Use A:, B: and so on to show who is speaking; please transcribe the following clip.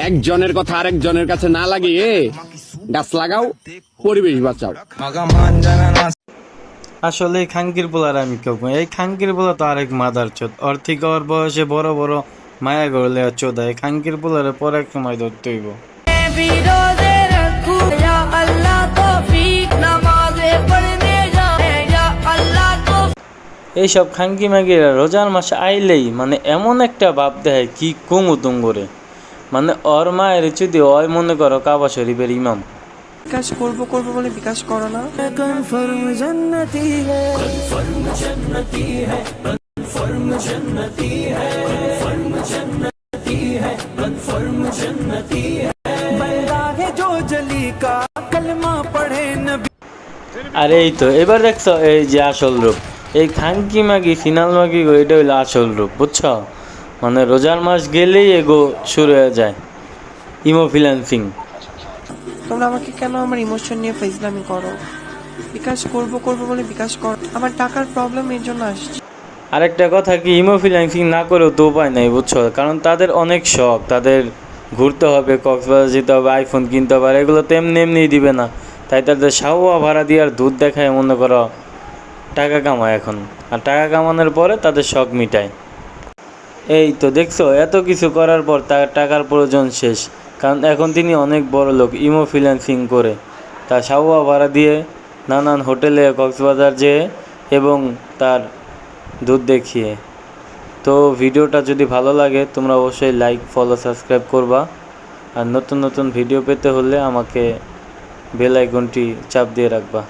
A: একজনের কথা আরেকজনের কাছে না লাগিয়ে গাছ লাগাও, পরিবেশ বাঁচাও।
B: আসলে এই খাঙ্কির পোলার আমি কেউ কই। এই খাঙ্কির পোলা তো আরেক মাদার চোদ। ওর থেকে ওর বয়সে বড় বড় মায়া করলে চোদা। এই খাঙ্কির পোলারে পরে এক সময় ধরতে হইব। এইসব খাঙ্কি মাগিরা রোজার মাসে আইলেই মানে এমন একটা ভাব দেয় কি কুমুতুম করে, মানে ওর মায়ের যদি ওই মনে করো কাবা শরীফের ইমাম।
C: বিকাশ করবো বলে বিকাশ করো না।
B: আরে এই তো এবার দেখছো এই যে আসল রূপ, এই খাঙ্কি মাগি ফিনাল মাগি গো, এটা হইলো আসল রূপ, বুঝছো? মানে রোজার মাস গেলেই এগো শুরু হয়ে যায় ইমো ফ্রিল্যান্সিং।
C: তোমরা আমাকে কেন আমার ইমোশন নিয়ে ফাইজলামি করো? বিকাশ করবো বলে বিকাশ করো। আমার টাকার প্রবলেম এর জন্য আসছে।
B: আরেকটা কথা কি, ইমো ফ্রিল্যান্সিং না করেও তো উপায় নাই, বুঝছো? কারণ তাদের অনেক শখ, তাদের ঘুরতে হবে, কক্সবাজার যেতে হবে, আইফোন কিনতে হবে, আর এগুলো তো এমনি দিবে না। তাই তাদের শাওয়া ভাড়া দিয়ে আর দুধ দেখায় মনে করো টাকা কামায় এখন, আর টাকা কামানোর পরে তাদের শখ মিটায়। এই তো দেখছো এত কিছু করার পর তার টাকার প্রয়োজন শেষ, কারণ এখন তিনি অনেক বড় লোক, ইমো ফ্রিল্যান্সিং করে তার শাওয়া ভাড়া দিয়ে নানান হোটেলে কক্সবাজার যেয়ে এবং তার দুধ দেখিয়ে। তো ভিডিওটা যদি ভালো লাগে তোমরা অবশ্যই লাইক, ফলো, সাবস্ক্রাইব করবা। আর নতুন ভিডিও পেতে হলে আমাকে বেল আইকনটি চাপ দিয়ে রাখবা।